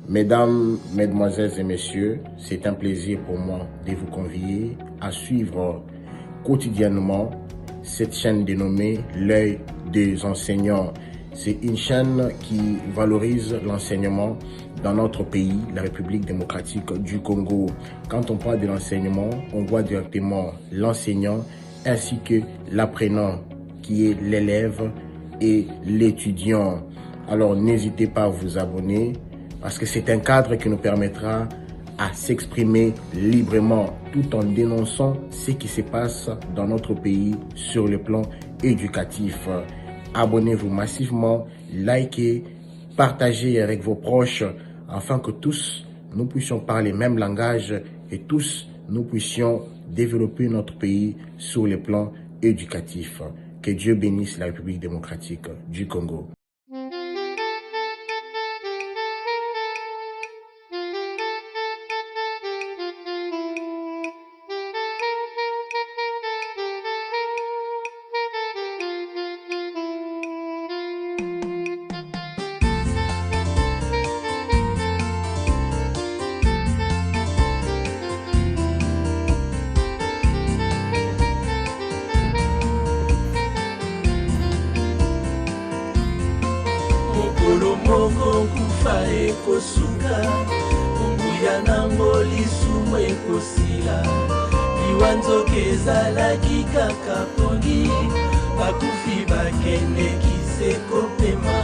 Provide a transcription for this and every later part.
Mesdames, Mesdemoiselles et Messieurs, c'est un plaisir pour moi de vous convier à suivre quotidiennement cette chaîne dénommée L'œil des enseignants. C'est une chaîne qui valorise l'enseignement dans notre pays, la République démocratique du Congo. Quand on parle de l'enseignement, on voit directement l'enseignant ainsi que l'apprenant qui est l'élève et l'étudiant. Alors n'hésitez pas à vous abonner parce que c'est un cadre qui nous permettra à s'exprimer librement tout en dénonçant ce qui se passe dans notre pays sur le plan éducatif. Abonnez-vous massivement, likez, partagez avec vos proches afin que tous nous puissions parler le même langage et tous nous puissions développer notre pays sur le plan éducatif. Que Dieu bénisse la République démocratique du Congo. Moko kufa ekosuka kunguya nango lisumu ekosila liwa nzoka ezalaki kaka pongi bakufi bakendeki se kopema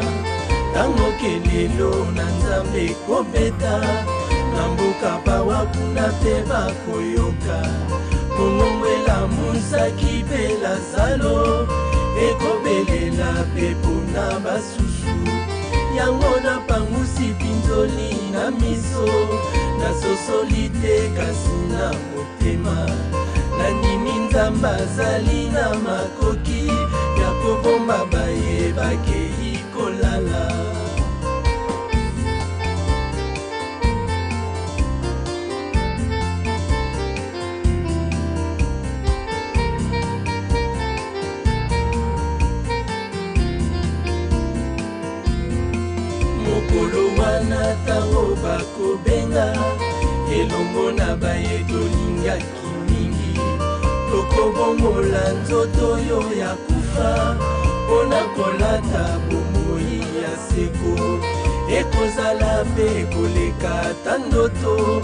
ntango kelelo na nzambe ekobeta na mboka bawa kuna mpe bakoyoka mongombwela musaki mpe lazalo ekobelela mpe mpona basusu yango na pangusi pinzoli na miso nasosoli te kasi na motema nandimi nzambe azali na makoki ya kobomba bayebakei kolala. mokolo wana ntango bakobenga elongo na baye tolingaki mingi tokobongola nzoto oyo ya kufa mpona kolata bomoi ya seko ekozala mpe koleka ata ndoto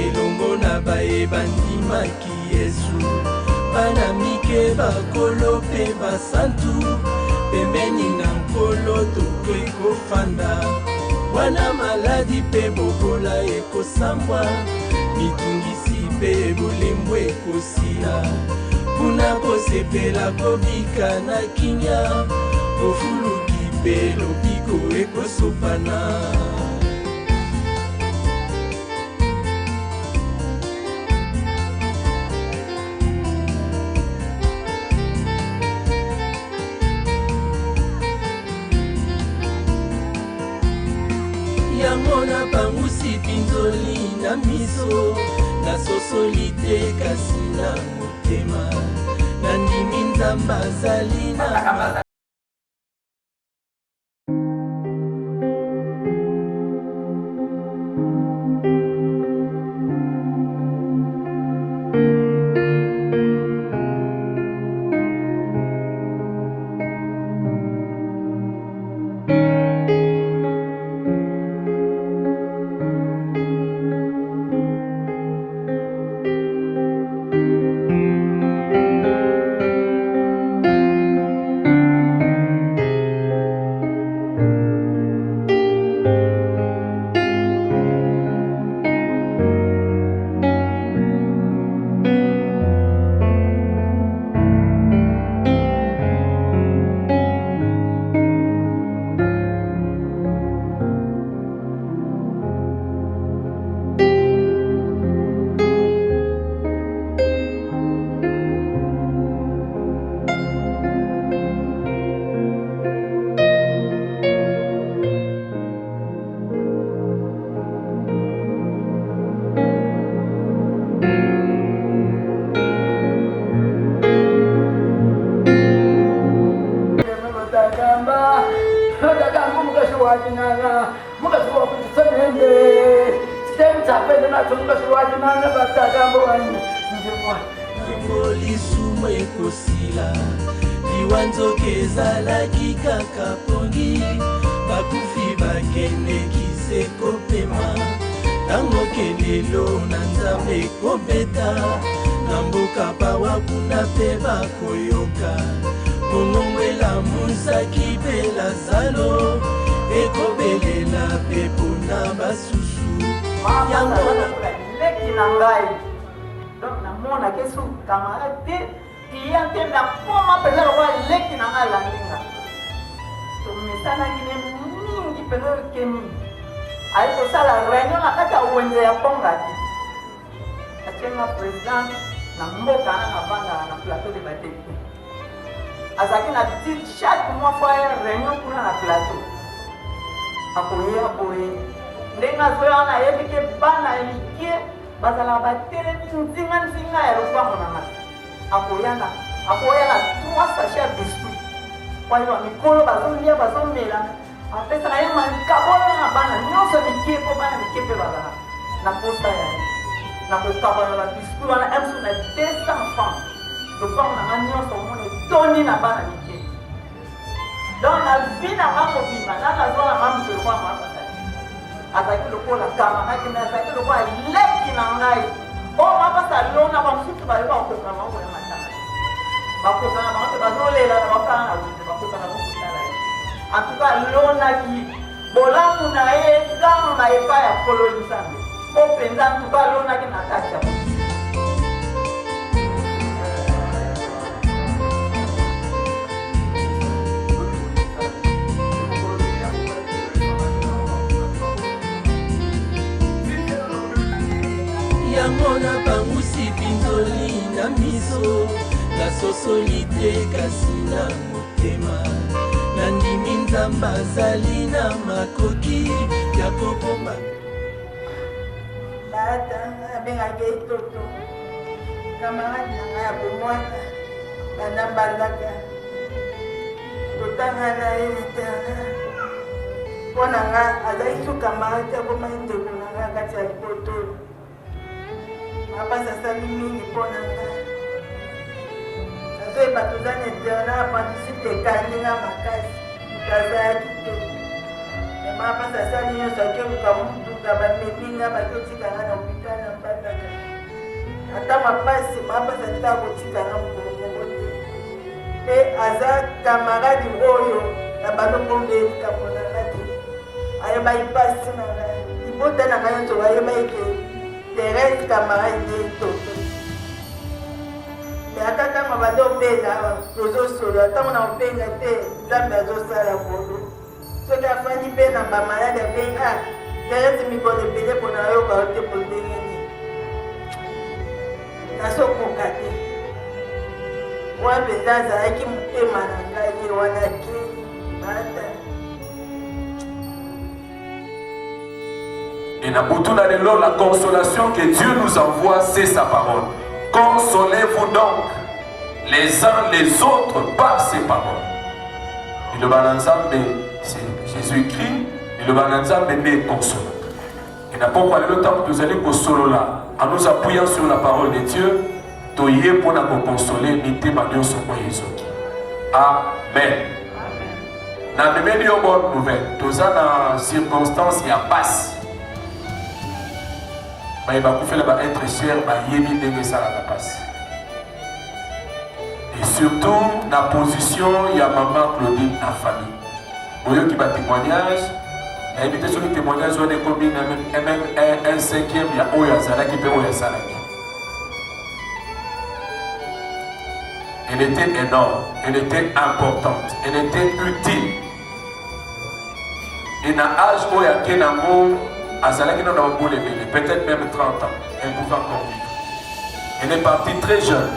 elongo na baye bandimaki yesu bana mike bakolo mpe basantu pembeni na nkolo toko ekofanda wana maladi mpe bobola ekosambwa mitungisi mpe bolembo ekosila kuna kosepela kobika na kimia bofuluki mpe lobiko ekosopana. yango na pangusi pinzoli na miso nasosoli te kasi na motema nandimi nzambe azali na Mugamba, mugashi wa kinana, mugashi wa kujisanende. Yango lisumu ekosila liwa nzoka ezalaki kaka pongi bakufi bakendeki se kopema ntango kelelo na nzambe ekobeta na mboka bawa kuna mpe bakoyoka monongwela musaki mpe lazalo ekobelela mpe mpona basusu yango leki na ngai donc namonaki su camarade te iya te nakoma mpenza lokola leki na ngai landinga tomesanaki ne mingi mpenza okemi ayi kosala réunion na kati ya wenze ya ponga te atienga président na mboka na navandaka na plateau de badepute azalaki na petite chaque mois fois ya réunion kuna na plateau akoya boye ndenge azoya wana ayebi ke bana ya mike bazalaka batelemi nzinga ya lopango na ngai akoya na 3 sachet ya biscuit kwayiba mikolo bazolia bazomela apesaka ye mankabola na bana nyonso mike mpo bana mike mpe bazalaka na posta ya na kokabola babiskuit wana mso na 200 francs lopango na ngai nyonso omona etoni na bana mike donc na vi na nga mobima nakazwala nga mokelo mapasa azalaki lokola kamaraki me azalaki lokola leki na ngai oyo mapasa lona bamosusu bayoka bakokana bango ya matanga bakokana bango te bazolela na bakana na wite bakokana bango kotala ye antuka lonaki bolamu na ye ntango na epai ya kolo nzambe po mpenza antuka lonaki na kati ya yango na bangusi pinzoli na miso nasosoli te kasi na motema nandimi nzambe azali na makoki ya kobomba bata abengaki etoto kamarade na ngai ya bomwana banda mbandaka totanga na ye literne mpo na nga azalaki su kamarade akomai ndeko na ngai kati ya lipoto mapasi asali mingi mpo na ngai nazoyeba toza na eterne apandisite ekandi nga makasi moto azalaki te mapasi asali nyonso akoluka mutuka bameminga bakotikanga na hôpital na mbandaka ata mapasi ataka kotikanga mokolo moko te mpe aza kamaradi oyo na banokombeli kambo na nga te ayebaki mpasi na ngai libota na ngai nyonso bayebaki ke Thérèse camarade toto me ata ntango bazobela tozosolo ntango na obenga te nzambe azosala bolo soki afandi mpe na bamalade abengi Thérèse mikolo ebele mpona ayoka yo te po ndenge nini nasokoka te wana mpenza azalaki motema na ngai ye wana ke bata Et Nabutuna Lelo, la consolation que Dieu nous envoie, c'est sa parole. Consolez-vous donc les uns les autres par ses paroles. Et le Bananzambe, c'est Jésus-Christ, et le Bananzambe est consolant. Et n'a pas parlé le temps que nous allons consoler là, en nous appuyant sur la parole de Dieu, toyé pour nous consoler, n'était pas Dieu sur moi Jésus. Amen. N'a même dit une bonne nouvelle. Tous dans circonstances, il y a passe. Il va être cher, et surtout la position il y a maman Claudine la famille. Vous voyez qui va témoignage, invité sur le témoignage on est comme un cinquième il y a Oyazala qui peut Oyazala. Elle était énorme, elle était importante, elle était utile. Et dans l'âge où il y a Kenango, peut-être même 30 ans, elle pouvait encore vivre. Elle est partie très jeune.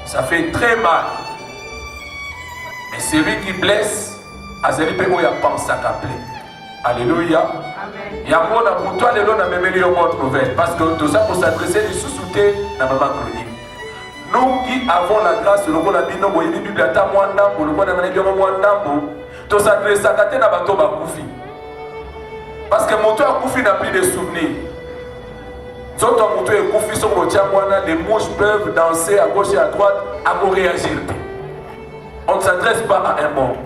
Ça fait très mal. Et celui qui blesse, Azali peut y penser à t'appeler. Alléluia. Il y a un mot pour toi, les lois n'a même eu une bonne nouvelle. Parce que tout ça pour s'adresser, les sous-soutés dans maman Claudine. Nous qui avons la grâce, le rôle de nous, la Bible est à moi, le rôle de nous, tout s'adresse à Katé n'a pas tout. Parce que mon toit n'a plus de souvenirs. Les mouches peuvent danser à gauche et à droite, à réagir. On ne s'adresse pas à un mort.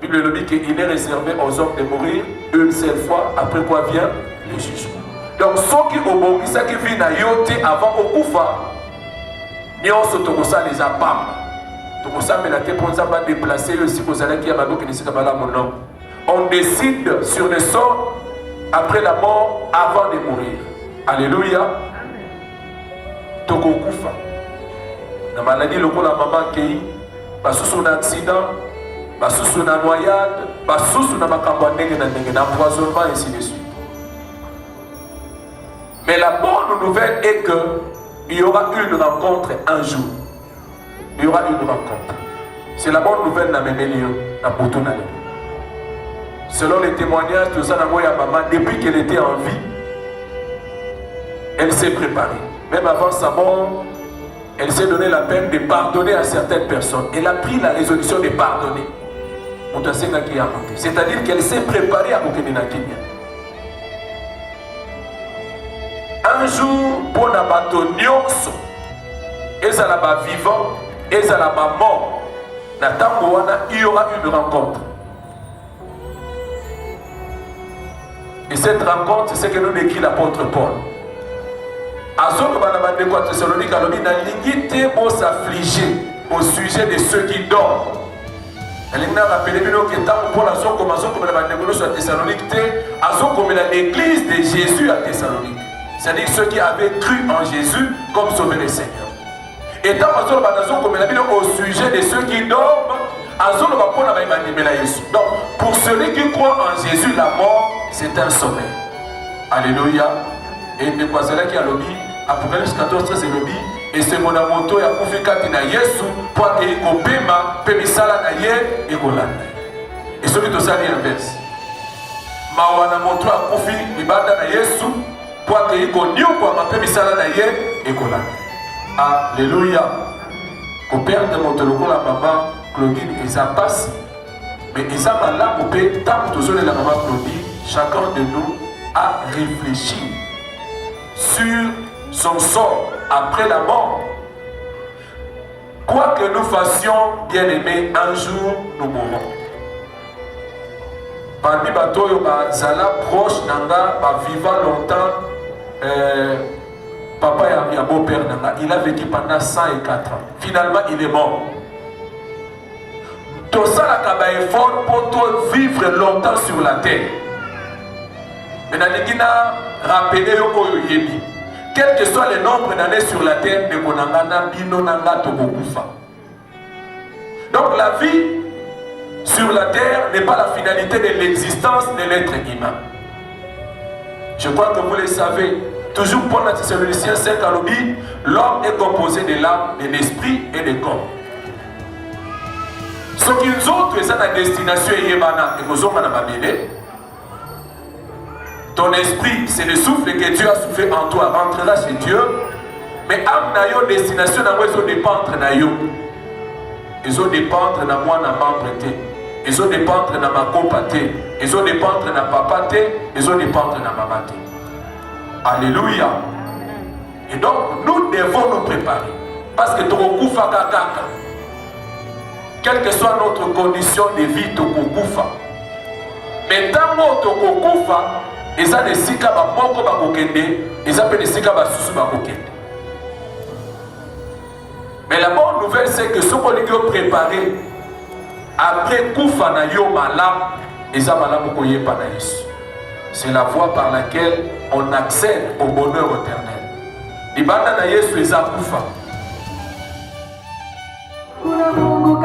La Bible dit qu'il est réservé aux hommes de mourir une seule fois, après quoi vient le jugement. Donc, ceux qui ont ça qui vient à yote avant au Koufa, nous sommes les appams. On décide sur le sort après la mort, avant de mourir. Alléluia. Toko Koufa. La maladie, le coup, la maman qui basusu na accident, basusu na noyade, basusu na makambo ndenge na empoisonnement et ainsi de suite. Mais la bonne nouvelle est que il y aura une rencontre un jour. Il y aura une rencontre. C'est la bonne nouvelle dans mes milieux, dans Boutounale. Selon les témoignages de Sanamoya Maman, depuis qu'elle était en vie, elle s'est préparée. Même avant sa mort, elle s'est donné la peine de pardonner à certaines personnes. Elle a pris la résolution de pardonner. C'est-à-dire qu'elle s'est préparée à Boukénina Kenya. Un jour, pour la bateau Nyonso, et ça là-bas vivant, et ça là-bas mort, il y aura une rencontre. Et cette rencontre, c'est ce que nous décrit l'apôtre Paul. Thessalonique, on s'affliger au sujet de ceux qui dorment. L'église de Jésus à Thessalonique, c'est-à-dire ceux qui avaient cru en Jésus comme sauveur et Seigneur. Et dans au sujet de ceux qui dorment, donc pour celui qui croit en Jésus, la mort c'est un sommeil. Alléluia. Et de quoi cela qui a lobby, Apocalypse 14, 13 et lobby, et c'est mon amoto ya kufika na Yesu pour que ikopema pemisala na ye et golanda. Et ce qui te sali inverse. Mawana moto ya kufi ibada na Yesu pour que ikonio pour ma pemisala na ye et golanda. Alléluia. Au père de mon teloko la maman Claudine et ça passe. Mais ils ont là pour payer tant que la maman Claudine, chacun de nous a réfléchi sur son sort après la mort. Quoi que nous fassions, bien aimés, un jour nous mourrons. Parmi Batoyo, Zala proche Nanga, vivant longtemps, papa et un beau-père Nanga, il a vécu pendant 104 ans. Finalement, il est mort. Tout ça, la effort pour toi vivre longtemps sur la terre. Mais Nanikina rappelé quel que soit le nombre d'années sur la terre, de Monangana, Bino Nanga, Tobokufa. Donc la vie sur la terre n'est pas la finalité de l'existence de l'être humain. Je crois que vous le savez. Toujours pour la Thessaloniciens 5 à l'obit, l'homme est composé de l'âme, de l'esprit et de corps. Ce qu'ils ont, c'est la destination Yébana et vous avez ton esprit, c'est le souffle que Dieu a soufflé en toi, rentrera chez Dieu. Mais âme na yo destination na moi, ils ont dépendre na yo. Ils ont dépendre na moi na membre té. Ils ont dépendre na ma copa té. Ils ont dépendre na papa té. Ils ont dépendre na maman té. Alléluia. Et donc, nous devons nous préparer. Parce que Tokokufa Kakaka, quelle que soit notre condition de vie, Tokokufa. Mais tant que Tokokufa, ils ont des sika moko bakokende, ils ont des sika basusu bakokende. Mais la bonne nouvelle, c'est que ce qu'on est préparé, après Kufa na yo malam, ils ont malam koye panaïs. C'est la voie par laquelle on accède au bonheur éternel. Ibanda na Yesu les a Kufa. Oh,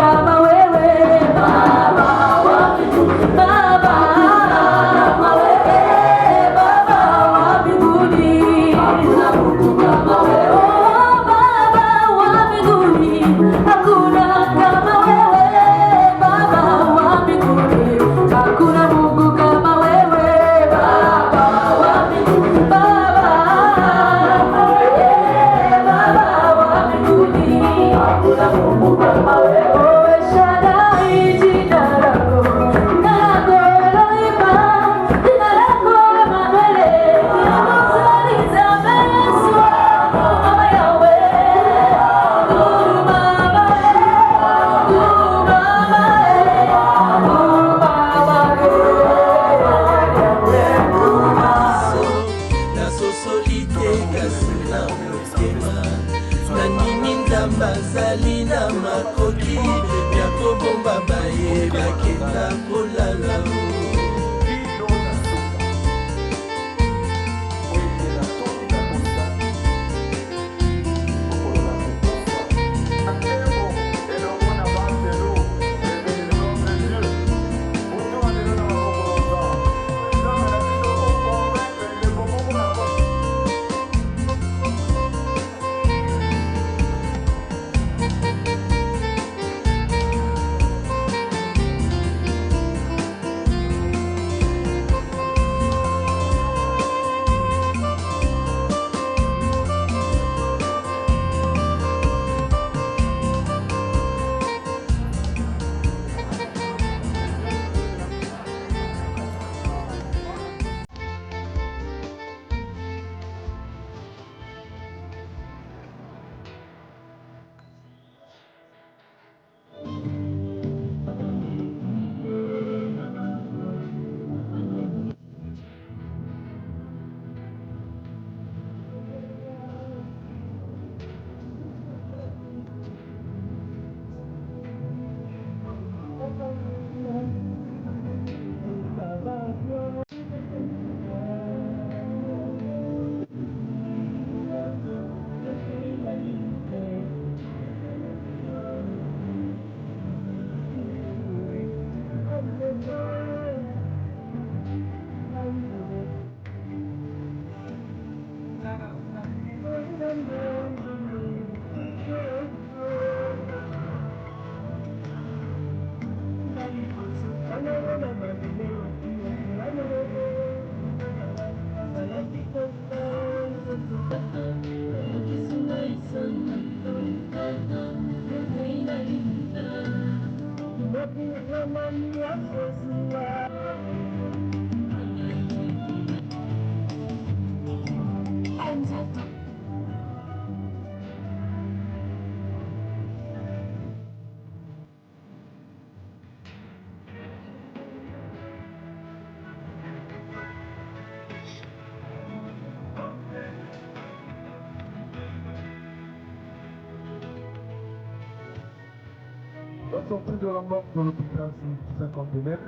sortie de la mort de l'hôpital, c'est 50 mètres.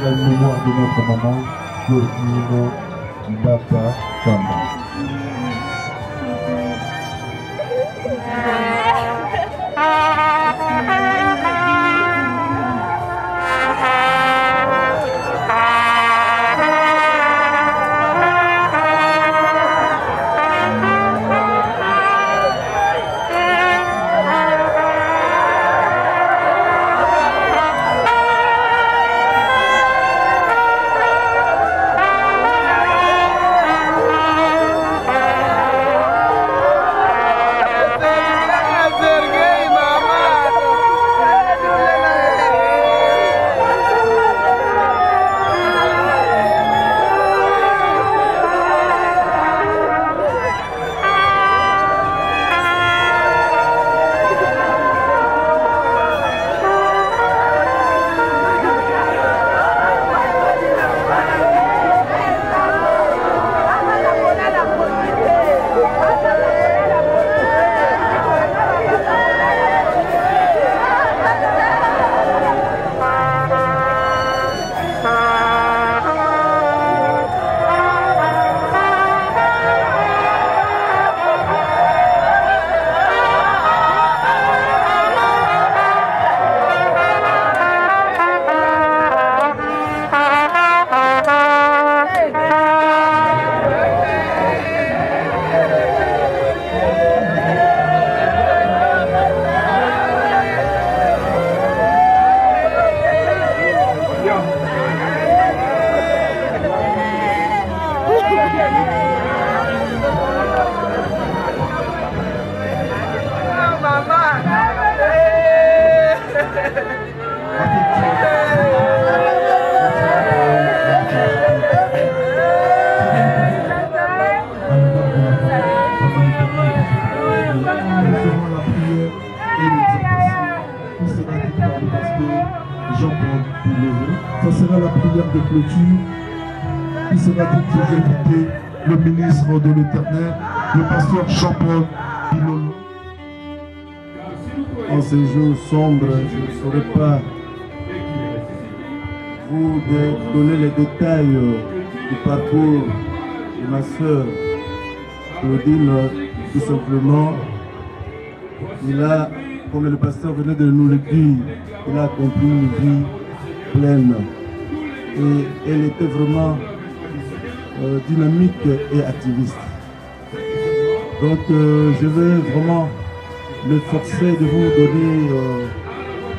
La mémoire de notre maman, Claudine Bata Kamba. Jean-Paul Pilolo. Ça sera la prière de clôture qui sera dirigée par le ministre de l'Éternel, le pasteur Jean-Paul Pilolo. En ces jours sombres, je ne saurais pas vous donner les détails du parcours de ma sœur Claudine. Tout simplement, il a, comme le pasteur venait de nous le dire, il a accompli une vie pleine. Et elle était vraiment dynamique et activiste. Donc je vais vraiment m'efforcer de vous donner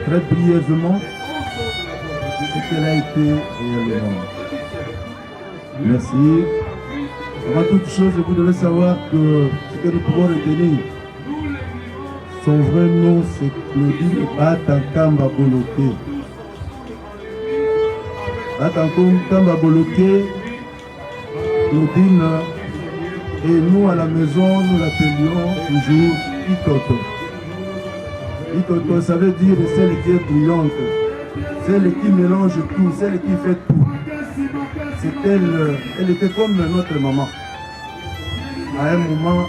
très brièvement ce qu'elle a été réellement. Merci. Avant toute chose, vous devez savoir que ce que nous pouvons retenir, son vrai nom c'est Claudine Batankamba Boloké. Batankamba Boloké, Claudine, et nous à la maison, nous l'appelions toujours Itoto. Itoto, ça veut dire celle qui est bouillante, celle qui mélange tout, celle qui fait tout. C'est elle était comme notre maman. À un moment,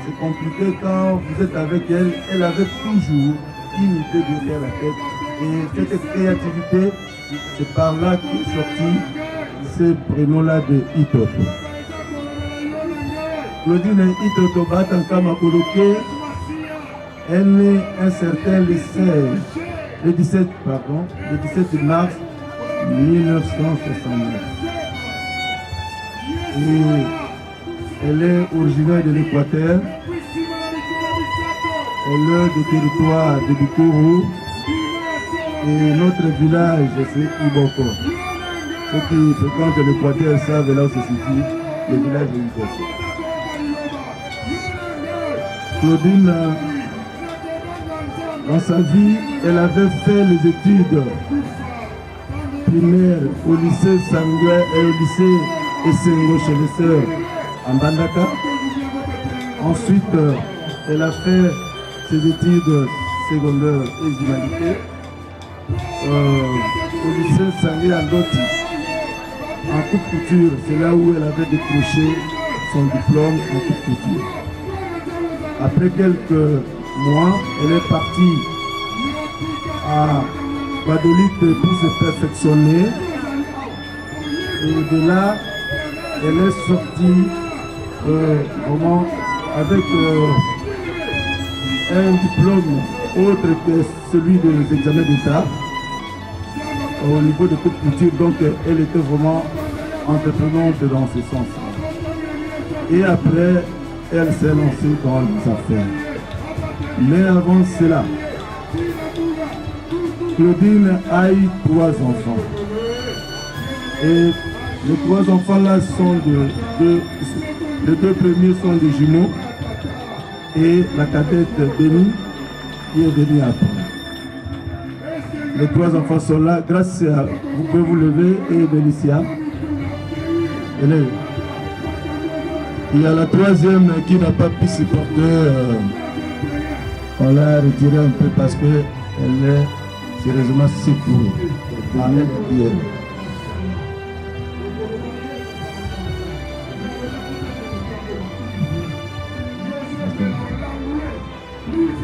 c'est compliqué quand vous êtes avec elle, elle avait toujours une idée derrière la tête. Et cette créativité, c'est par là qu'est sorti ce prénom-là de Itoto. Claudine Itoto Batankamba Boloké est née un certain le 17 mars 1969. Et elle est originaire de l'Équateur. Elle est du territoire de Bikoro. Et notre village, c'est Iboko. Ceux qui fréquentent l'Équateur savent là où se situe le village de Iboko. Claudine, dans sa vie, elle avait fait les études primaires au lycée Sanguin et au lycée Essengo chez les sœurs en Bandaka. Ensuite, elle a fait ses études secondaires et humanités au lycée Sanguin en Doti. En coupe couture, c'est là où elle avait décroché son diplôme en coupe couture. Après quelques mois, elle est partie à Guadeloupe pour se perfectionner. Et de là, elle est sortie vraiment avec un diplôme autre que celui des examens d'État au niveau de coupe couture. Donc elle était vraiment entreprenante dans ce sens. Et après, elle s'est lancée dans les affaires. Mais avant cela, Claudine a eu 3 enfants. Et les 3 enfants-là sont les 2 premiers sont des jumeaux. Et la cadette Béni qui est venue après. Les 3 enfants sont là. Grâce à vous pouvez vous lever et Bélicia. Il y a la 3e qui n'a pas pu supporter. On l'a retirée un peu parce qu'elle est sérieusement secouée. Amen.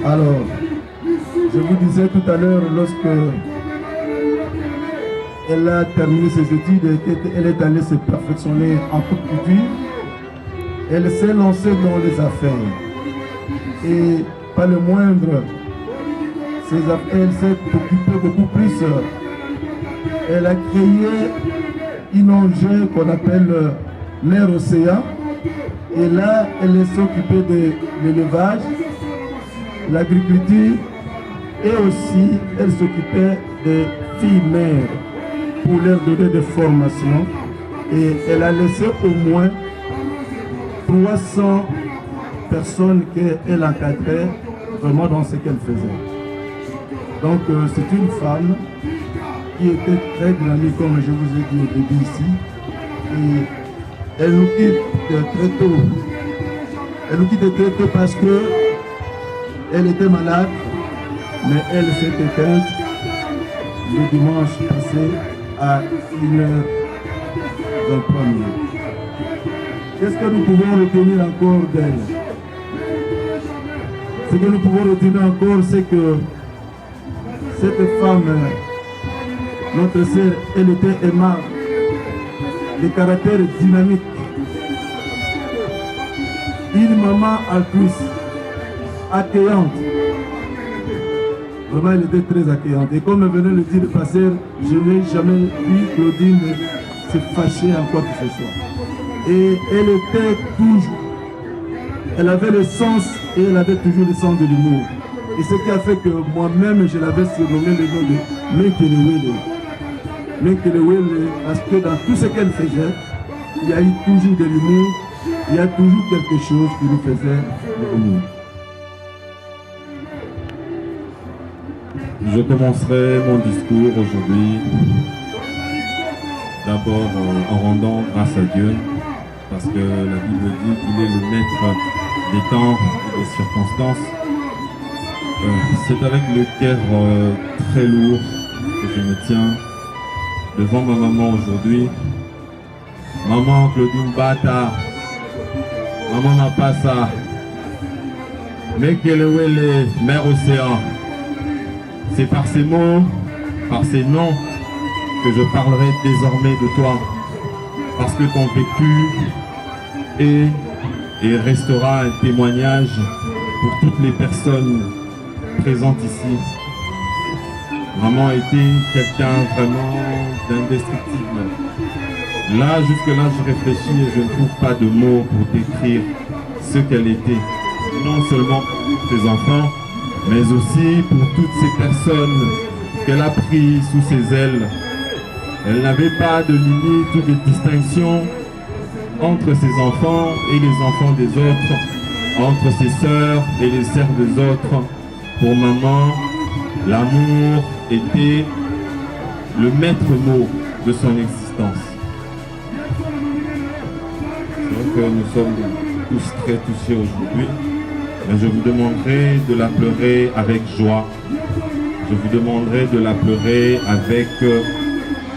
Alors, je vous disais tout à l'heure, lorsque elle a terminé ses études, elle est allée se perfectionner en coupe couture. Elle s'est lancée dans les affaires. Et pas le moindre, elle s'est occupée beaucoup plus. Elle a créé une ONG qu'on appelle Mer Océan. Et là, elle s'est occupée de l'élevage, l'agriculture et aussi elle s'occupait des filles mères pour leur donner des formations. Et elle a laissé au moins 300 personnes qu'elle encadrait vraiment dans ce qu'elle faisait. Donc c'est une femme qui était très dynamique, comme je vous ai dit au début ici. Et elle nous quitte très tôt. Elle nous quitte très tôt parce que elle était malade, mais elle s'est éteinte le dimanche passé à 1h23. Qu'est-ce que nous pouvons retenir encore d'elle? Ce que nous pouvons retenir encore, c'est que cette femme, notre sœur, elle était aimable, de caractère dynamique, une maman altruiste, accueillante. Vraiment, elle était très accueillante. Et comme venait le dire le pasteur, je n'ai jamais vu Claudine se fâcher en quoi que ce soit. Et elle était toujours, elle avait le sens et elle avait toujours le sens de l'humour. Et ce qui a fait que moi-même, je l'avais surnommé le nom de Mekelewele. Mekelewele, parce que dans tout ce qu'elle faisait, il y a eu toujours de l'humour, il y a toujours quelque chose qui nous faisait de l'humour. Je commencerai mon discours aujourd'hui d'abord en rendant grâce à Dieu, parce que la Bible dit qu'il est le maître des temps et des circonstances. C'est avec le cœur très lourd que je me tiens devant ma maman aujourd'hui. Maman Claudine Bata, maman Mapassa, Mekelewele, mère océan. C'est par ces mots, par ces noms que je parlerai désormais de toi, parce que ton vécu est et restera un témoignage pour toutes les personnes présentes ici. Maman était quelqu'un vraiment d'indestructible. Là, jusque-là, je réfléchis et je ne trouve pas de mots pour décrire ce qu'elle était. Non seulement pour ses enfants, mais aussi pour toutes ces personnes qu'elle a prises sous ses ailes. Elle n'avait pas de limite ou de distinction entre ses enfants et les enfants des autres, entre ses sœurs et les sœurs des autres. Pour maman, l'amour était le maître mot de son existence. C'est vrai que nous sommes tous très touchés aujourd'hui, mais je vous demanderai de la pleurer avec joie. Je vous demanderai de la pleurer avec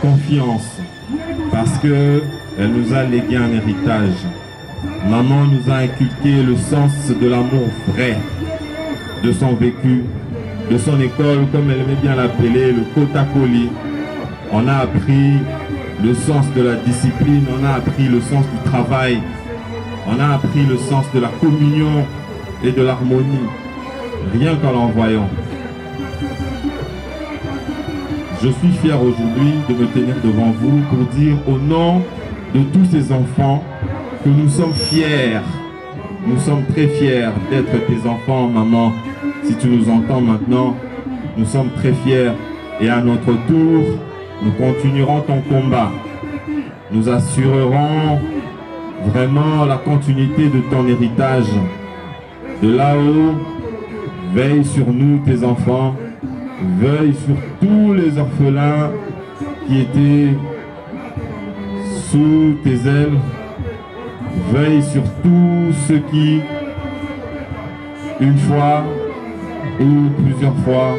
confiance, parce que elle nous a légué un héritage. Maman nous a inculqué le sens de l'amour vrai, de son vécu, de son école, comme elle aimait bien l'appeler, le Kotakoli. On a appris le sens de la discipline, on a appris le sens du travail, on a appris le sens de la communion et de l'harmonie, rien qu'en l'envoyant. Je suis fier aujourd'hui de me tenir devant vous pour dire au nom de tous ces enfants que nous sommes fiers, nous sommes très fiers d'être tes enfants, maman. Si tu nous entends maintenant, nous sommes très fiers et à notre tour, nous continuerons ton combat. Nous assurerons vraiment la continuité de ton héritage. De là-haut, veille sur nous, tes enfants, veille sur tous les orphelins qui étaient sous tes ailes, veille sur tous ceux qui, une fois ou plusieurs fois,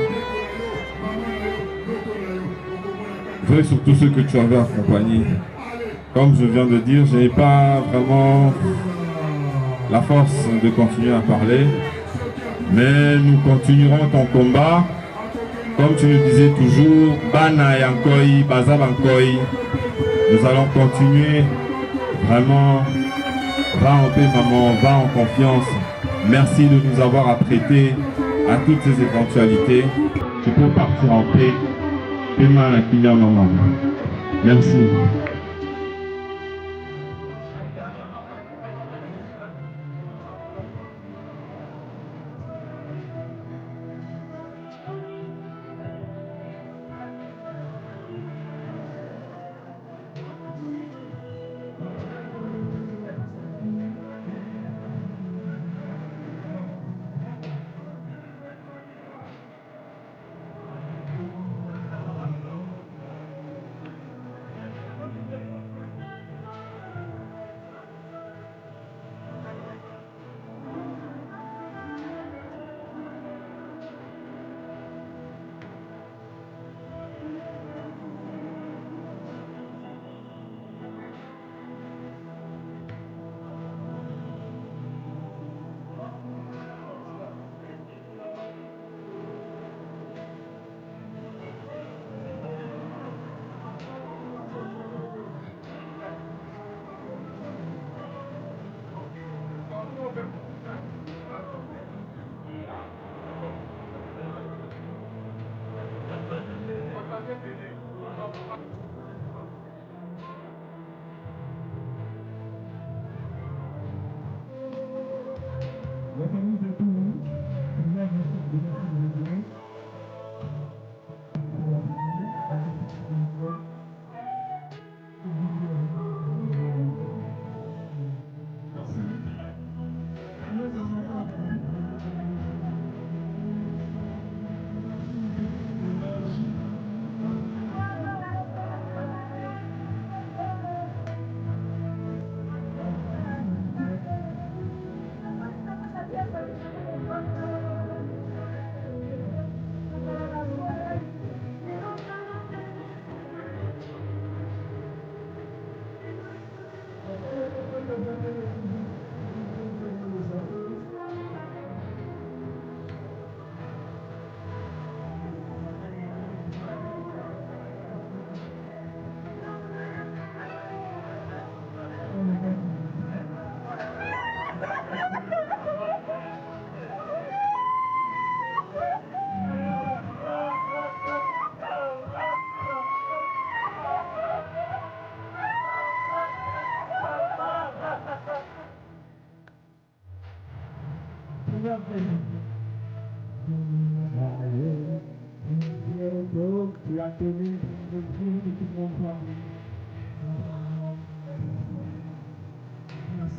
veille sur tous ceux que tu avais accompagnés. Comme je viens de dire, je n'ai pas vraiment la force de continuer à parler, mais nous continuerons ton combat. Comme tu nous disais toujours, Bana Yankoi, Baza Bankoi, nous allons continuer vraiment. Va en paix, maman, va en confiance. Merci de nous avoir apprêtés à toutes ces éventualités. Tu peux partir en paix. Paiement la client, maman. Merci.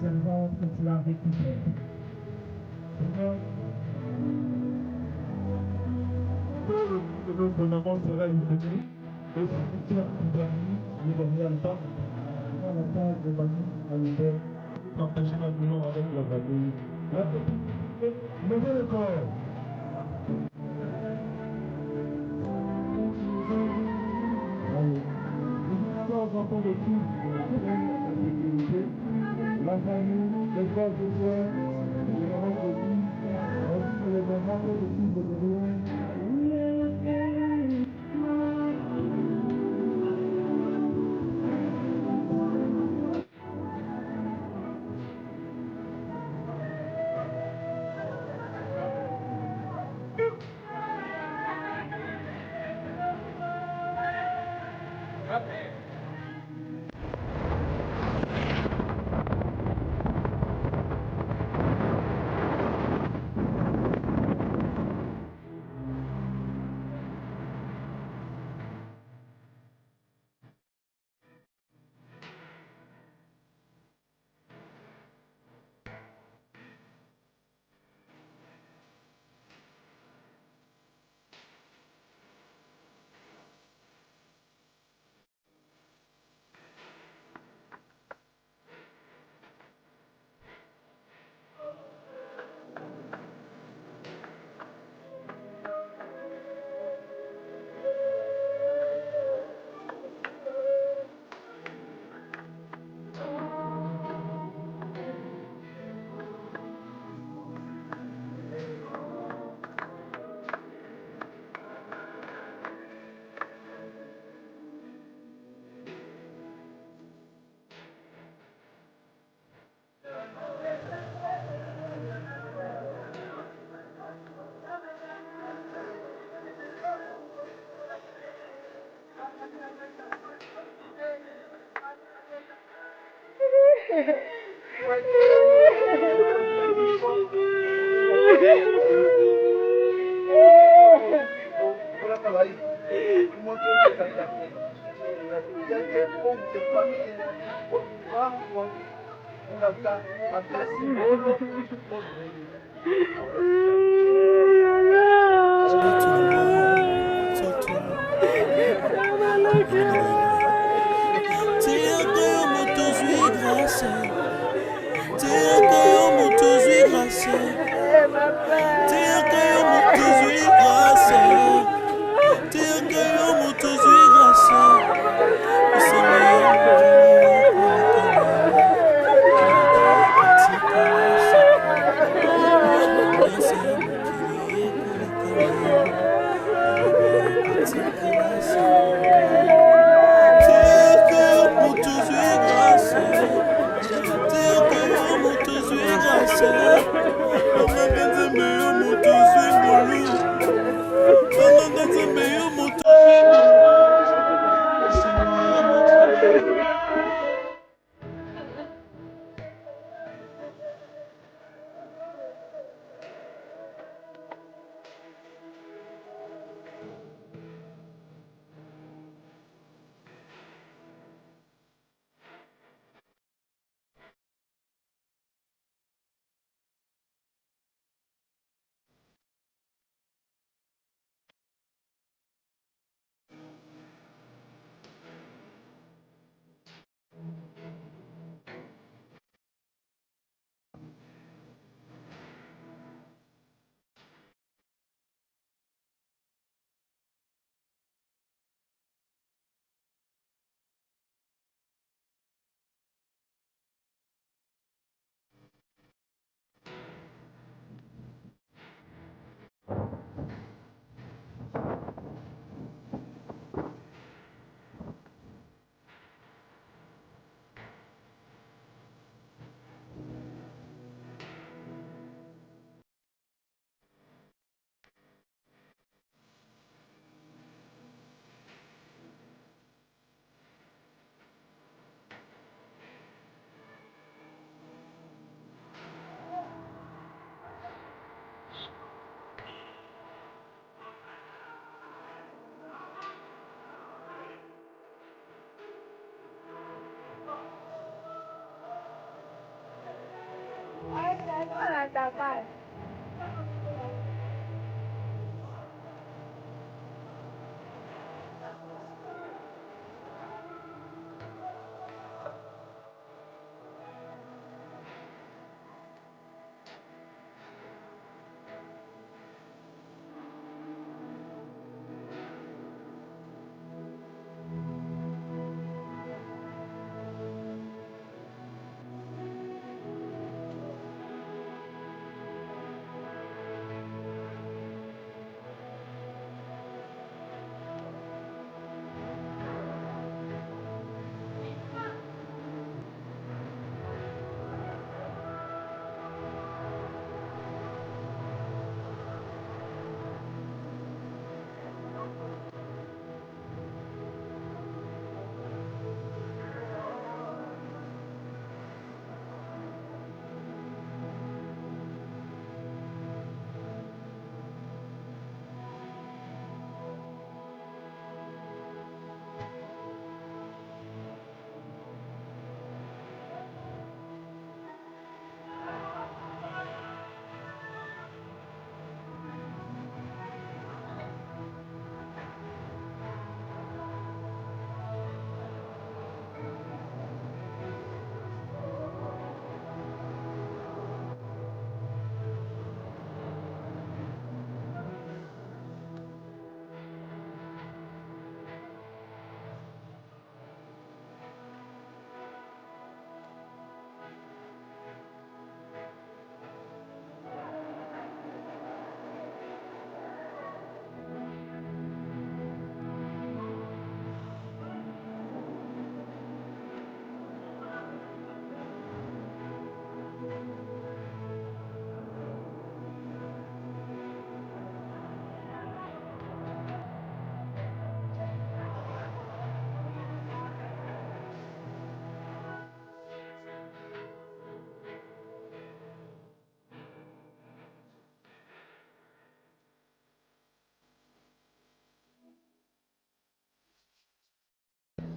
Seulement que tu as récupéré. Notre maman sera une venue, et si tu as compagnie, nous reviendrons pas. On n'a pas de mamie à nous faire, partager la douleur avec la famille. Levez le corps. Aux enfants de tous, la famille, les frères de soins, les mamans de vie, ainsi que les enfants de tous de rien.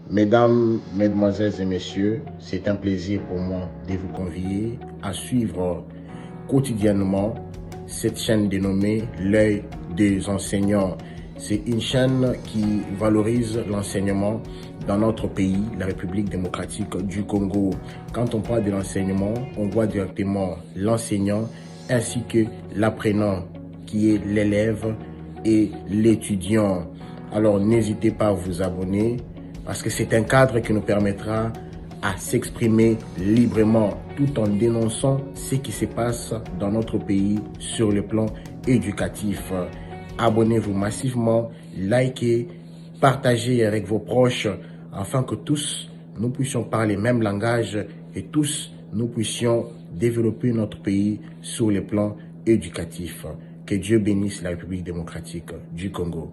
Mesdames, Mesdemoiselles et Messieurs, c'est un plaisir pour moi de vous convier à suivre quotidiennement cette chaîne dénommée L'œil des enseignants. C'est une chaîne qui valorise l'enseignement dans notre pays, la République démocratique du Congo. Quand on parle de l'enseignement, on voit directement l'enseignant ainsi que l'apprenant qui est l'élève et l'étudiant. Alors n'hésitez pas à vous abonner parce que c'est un cadre qui nous permettra à s'exprimer librement tout en dénonçant ce qui se passe dans notre pays sur le plan éducatif. Abonnez-vous massivement, likez, partagez avec vos proches afin que tous nous puissions parler le même langage et tous nous puissions développer notre pays sur le plan éducatif. Que Dieu bénisse la République démocratique du Congo.